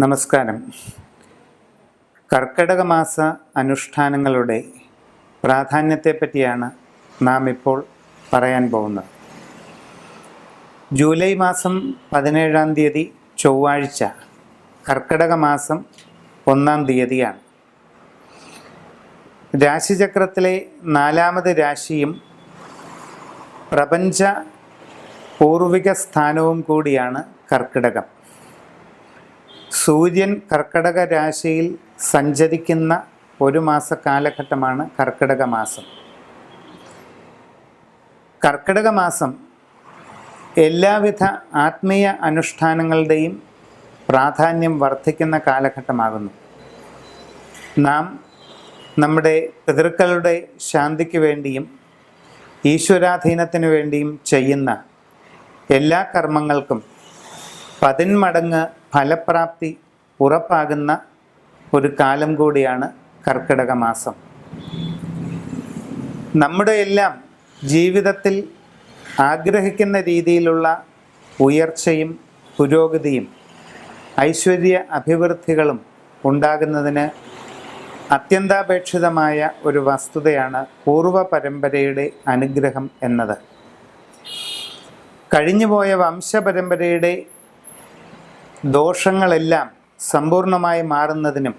നമസ്കാരം. കർക്കിടക മാസ അനുഷ്ഠാനങ്ങളുടെ പ്രാധാന്യത്തെപ്പറ്റിയാണ് നാം ഇപ്പോൾ പറയാൻ പോകുന്നത്. ജൂലൈ മാസം 17-ാം തീയതി ചൊവ്വാഴ്ച കർക്കിടക മാസം 1-ാം തീയതിയാണ്. രാശിചക്രത്തിലെ 4-ാമത് രാശിയും പ്രപഞ്ച പൂർവിക സ്ഥാനവും കൂടിയാണ് കർക്കിടകം. സൂര്യൻ കർക്കിടക രാശിയിൽ സഞ്ചരിക്കുന്ന ഒരു മാസ കാലഘട്ടമാണ് കർക്കിടക മാസം. കർക്കിടക മാസം എല്ലാവിധ ആത്മീയ അനുഷ്ഠാനങ്ങളുടെയും പ്രാധാന്യം വർദ്ധിക്കുന്ന കാലഘട്ടമാകുന്നു. നാം നമ്മുടെ പിതൃക്കളുടെ ശാന്തിക്ക് വേണ്ടിയും ഈശ്വരാധീനത്തിനു വേണ്ടിയും ചെയ്യുന്ന എല്ലാ കർമ്മങ്ങൾക്കും 10 മടങ്ങ് ഫലപ്രാപ്തി ഉറപ്പാകുന്ന ഒരു കാലം കൂടിയാണ് കർക്കിടക മാസം. നമ്മുടെ എല്ലാം ജീവിതത്തിൽ ആഗ്രഹിക്കുന്ന രീതിയിലുള്ള ഉയർച്ചയും പുരോഗതിയും ഐശ്വര്യ അഭിവൃദ്ധികളും ഉണ്ടാകുന്നതിന് അത്യന്താപേക്ഷിതമായ ഒരു വസ്തുതയാണ് പൂർവ പരമ്പരയുടെ അനുഗ്രഹം എന്നത്. കഴിഞ്ഞുപോയ വംശപരമ്പരയുടെ ദോഷങ്ങളെല്ലാം സമ്പൂർണമായി മാറുന്നതിനും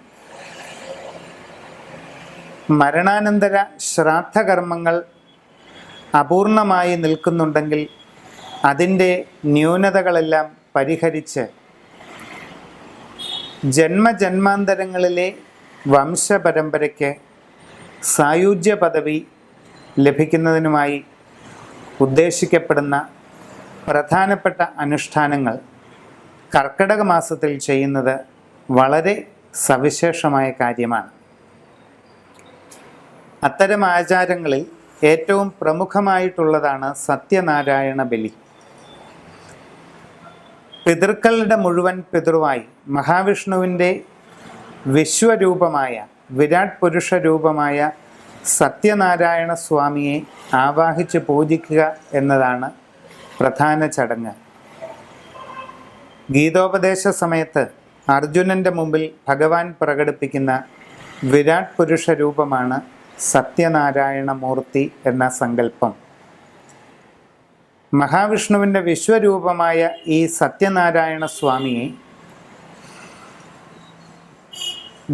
മരണാനന്തര ശ്രാദ്ധകർമ്മങ്ങൾ അപൂർണമായി നിൽക്കുന്നുണ്ടെങ്കിൽ അതിൻ്റെ ന്യൂനതകളെല്ലാം പരിഹരിച്ച് ജന്മജന്മാന്തരങ്ങളിലെ വംശപരമ്പരയ്ക്ക് സായുജ്യ പദവി ലഭിക്കുന്നതിനുമായി ഉദ്ദേശിക്കപ്പെടുന്ന പ്രധാനപ്പെട്ട അനുഷ്ഠാനങ്ങൾ കർക്കിടക മാസത്തിൽ ചെയ്യുന്നത് വളരെ സവിശേഷമായ കാര്യമാണ്. അത്തരം ആചാരങ്ങളിൽ ഏറ്റവും പ്രമുഖമായിട്ടുള്ളതാണ് സത്യനാരായണ ബലി. പിതൃക്കളുടെ മുഴുവൻ പിതൃവായി മഹാവിഷ്ണുവിൻ്റെ വിശ്വരൂപമായ വിരാട് പുരുഷ രൂപമായ സത്യനാരായണ സ്വാമിയെ ആവാഹിച്ച് പൂജിക്കുക എന്നതാണ് പ്രധാന ചടങ്ങ്. ഗീതോപദേശ സമയത്ത് അർജുനൻ്റെ മുമ്പിൽ ഭഗവാൻ പ്രകടിപ്പിക്കുന്ന വിരാട് പുരുഷ രൂപമാണ് സത്യനാരായണ മൂർത്തി എന്ന സങ്കല്പം. മഹാവിഷ്ണുവിൻ്റെ വിശ്വരൂപമായ ഈ സത്യനാരായണ സ്വാമിയെ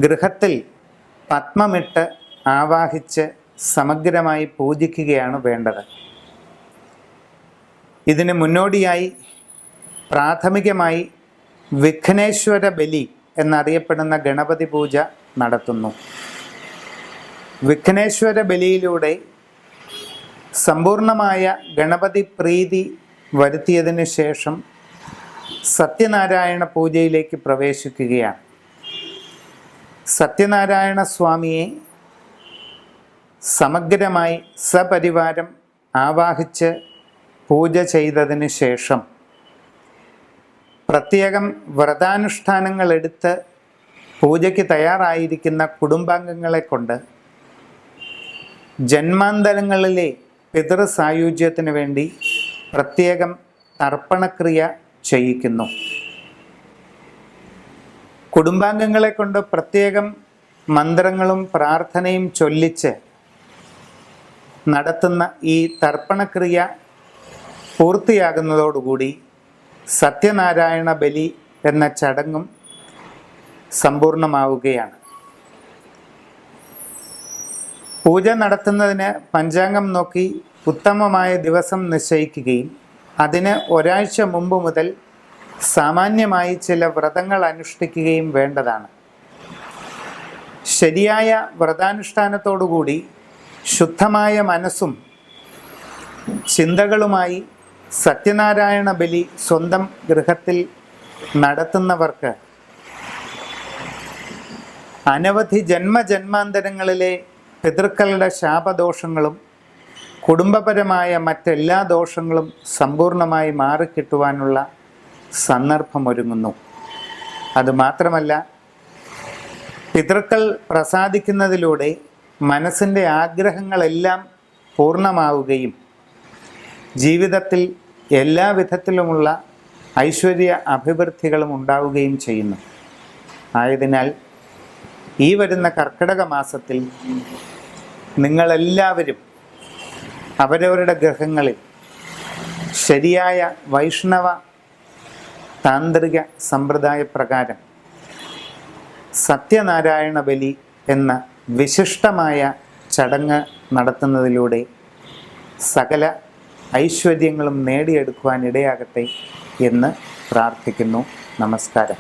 ഗൃഹത്തിൽ പത്മമിട്ട് ആവാഹിച്ച് സമഗ്രമായി പൂജിക്കുകയാണ് വേണ്ടത്. ഇതിന് മുന്നോടിയായി പ്രാഥമികമായി വിഘ്നേശ്വര ബലി എന്നറിയപ്പെടുന്ന ഗണപതി പൂജ നടത്തുന്നു. വിഘ്നേശ്വര ബലിയിലൂടെ സമ്പൂർണമായ ഗണപതി പ്രീതി വരുത്തിയതിന് ശേഷം സത്യനാരായണ പൂജയിലേക്ക് പ്രവേശിക്കുകയാണ്. സത്യനാരായണ സ്വാമിയെ സമഗ്രമായി സപരിവാരം ആവാഹിച്ച് പൂജ ചെയ്തതിന് ശേഷം പ്രത്യേകം വ്രതാനുഷ്ഠാനങ്ങൾ എടുത്ത് പൂജയ്ക്ക് തയ്യാറായിരിക്കുന്ന കുടുംബാംഗങ്ങളെ കൊണ്ട് ജന്മാന്തരങ്ങളിലെ പിതൃസായുജ്യത്തിന് വേണ്ടി പ്രത്യേകം തർപ്പണക്രിയ ചെയ്യിക്കുന്നു. കുടുംബാംഗങ്ങളെ കൊണ്ട് പ്രത്യേകം മന്ത്രങ്ങളും പ്രാർത്ഥനയും ചൊല്ലിച്ച് നടത്തുന്ന ഈ തർപ്പണക്രിയ പൂർത്തിയാകുന്നതോടുകൂടി സത്യനാരായണ ബലി എന്ന ചടങ്ങും സമ്പൂർണമാവുകയാണ്. പൂജ നടത്തുന്നതിന് പഞ്ചാംഗം നോക്കി ഉത്തമമായ ദിവസം നിശ്ചയിക്കുകയും അതിന് ഒരാഴ്ച മുമ്പ് മുതൽ സാമാന്യമായി ചില വ്രതങ്ങൾ അനുഷ്ഠിക്കുകയും വേണ്ടതാണ്. ശരിയായ വ്രതാനുഷ്ഠാനത്തോടുകൂടി ശുദ്ധമായ മനസ്സും ചിന്തകളുമായി സത്യനാരായണ ബലി സ്വന്തം ഗൃഹത്തിൽ നടത്തുന്നവർക്ക് അനവധി ജന്മജന്മാന്തരങ്ങളിലെ പിതൃക്കളുടെ ശാപദോഷങ്ങളും കുടുംബപരമായ മറ്റെല്ലാ ദോഷങ്ങളും സമ്പൂർണമായി മാറിക്കിട്ടുവാനുള്ള സന്ദർഭമൊരുങ്ങുന്നു. അതുമാത്രമല്ല, പിതൃക്കൾ പ്രസാദിക്കുന്നതിലൂടെ മനസ്സിൻ്റെ ആഗ്രഹങ്ങളെല്ലാം പൂർണ്ണമാവുകയും ജീവിതത്തിൽ എല്ലാ വിധത്തിലുമുള്ള ഐശ്വര്യ അഭിവൃദ്ധികളും ഉണ്ടാവുകയും ചെയ്യുന്നു. ആയതിനാൽ ഈ വരുന്ന കർക്കിടക മാസത്തിൽ നിങ്ങളെല്ലാവരും അവരവരുടെ ഗൃഹങ്ങളിൽ ശരിയായ വൈഷ്ണവ താന്ത്രിക സമ്പ്രദായ പ്രകാരം സത്യനാരായണ ബലി എന്ന വിശിഷ്ടമായ ചടങ്ങ് നടത്തുന്നതിലൂടെ സകല ഐശ്വര്യങ്ങളും നേടിയെടുക്കുവാൻ ഇടയാകട്ടെ എന്ന് പ്രാർത്ഥിക്കുന്നു. നമസ്കാരം.